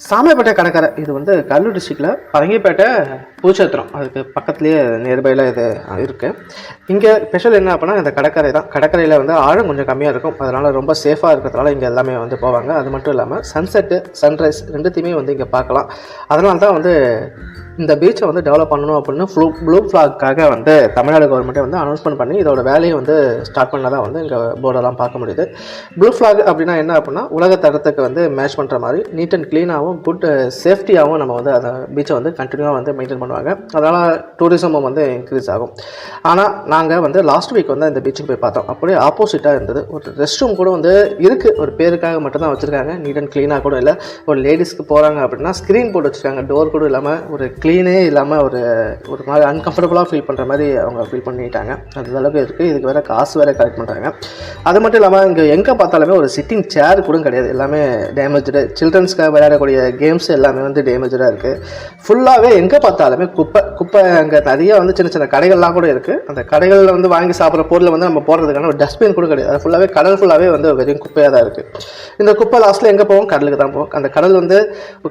சாமியாப்பேட்டை கடற்கரை இது வந்து கடலூர் டிஸ்ட்ரிக்டில் பரங்கிப்பேட்டை பூச்சத்திரம் அதுக்கு பக்கத்துலேயே நியர்பையில் இது இருக்குது. இங்கே ஸ்பெஷல் என்ன அப்படின்னா இந்த கடற்கரை தான். கடற்கரையில் வந்து ஆழம் கொஞ்சம் கம்மியாக இருக்கும், அதனால் ரொம்ப சேஃபாக இருக்கிறதுனால இங்கே எல்லாமே வந்து போவாங்க. அது மட்டும் இல்லாமல் சன்செட்டு சன்ரைஸ் ரெண்டுத்தையுமே வந்து இங்கே பார்க்கலாம். அதனால தான் வந்து இந்த பீச்சை வந்து டெவலப் பண்ணணும் அப்படின்னு ப்ளூ ஃப்ளாக்காக வந்து தமிழ்நாடு கவர்மெண்ட்டே வந்து அனௌன்ஸ்மெண்ட் பண்ணி இதோட வேலையை வந்து ஸ்டார்ட் பண்ணதான் வந்து இங்கே போர்டெல்லாம் பார்க்க முடியுது. ப்ளூ ஃப்ளாக் அப்படின்னா என்ன அப்படின்னா உலக தரத்துக்கு வந்து மேட்ச் பண்ணுற மாதிரி நீட் அண்ட் க்ளீனாகவும் குட் சேஃப்டியாகவும் நம்ம வந்து அந்த பீச்சை வந்து கண்டினியூவாக வந்து மெயின்டைன் பண்ணுவாங்க. அதனால் டூரிசமும் வந்து இன்க்ரீஸ் ஆகும். ஆனால் நாங்கள் வந்து லாஸ்ட் வீக் வந்து இந்த பீச்சுக்கு போய் பார்த்தோம். அப்படியே ஆப்போசிட்டாக இருந்தது. ஒரு ரெஸ்ட் ரூம் கூட வந்து இருக்குது, ஒரு பேருக்காக மட்டும்தான் வச்சுருக்காங்க. நீட் அண்ட் க்ளீனாக கூட இல்லை. ஒரு லேடிஸ்க்கு போகிறாங்க அப்படின்னா ஸ்க்ரீன் போட்டு வச்சுருக்காங்க, டோர் கூட இல்லாமல், ஒரு க்ளீனே இல்லாமல் ஒரு மாதிரி அன்கம்ஃபர்டபுளாக ஃபீல் பண்ணுற மாதிரி அவங்க ஃபீல் பண்ணிட்டாங்க. அந்த அளவுக்கு இருக்குது. இதுக்கு வேறு காசு வேறு கலெக்ட் பண்ணுறாங்க. அது மட்டும் இல்லாமல் இங்கே எங்கே பார்த்தாலுமே ஒரு சிட்டிங் சேர் கூட கிடையாது, எல்லாமே டேமேஜ்டு. சில்ட்ரன்ஸ்க்காக விளையாடக்கூடிய கேம்ஸ் எல்லாமே வந்து டேமேஜாக இருக்குது. ஃபுல்லாகவே எங்கே பார்த்தாலுமே குப்பை அங்கே நிறைய வந்து சின்ன சின்ன கடைகள்லாம் கூட இருக்குது. அந்த கடைகளில் வந்து வாங்கி சாப்பிட்ற பொருளை வந்து நம்ம போடுறதுக்கான ஒரு டஸ்ட்பின் கூட கிடையாது. அது ஃபுல்லாகவே கடல் ஃபுல்லாகவே வந்து வெறும் குப்பையாக தான் இருக்குது. இந்த குப்பை லாஸ்ட்டில் எங்கே போவோம்? கடலுக்கு தான் போவோம். அந்த கடல் வந்து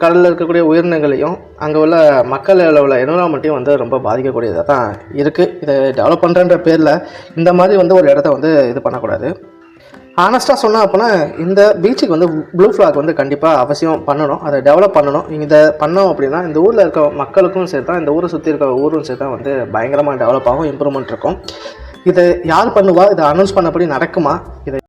கடலில் இருக்கக்கூடிய உயிரினங்களையும் அங்கே உள்ள மக்கள் உள்ள என்விரான்மெண்ட்டையும் வந்து ரொம்ப பாதிக்கக்கூடியதாக தான் இருக்குது. இதை டெவலப் பண்ணுறன்ற பேரில் இந்த மாதிரி வந்து ஒரு இடத்த வந்து இது பண்ணக்கூடாது. ஆனஸ்ட்டாக சொன்னால் அப்படின்னா இந்த பீச்சுக்கு வந்து ப்ளூ ஃப்ளாக் வந்து கண்டிப்பாக அவசியம் பண்ணணும், அதை டெவலப் பண்ணணும். இதை பண்ணோம் அப்படின்னா இந்த ஊரில் இருக்க மக்களுக்கும் சரி தான், இந்த ஊரை சுற்றி இருக்க ஊரும் சரி தான் வந்து பயங்கரமாக டெவலப் ஆகும், இம்ப்ரூவ்மெண்ட் இருக்கும். இதை யார் பண்ணுவா? இதை அனௌன்ஸ் பண்ணபடி நடக்குமா? இதை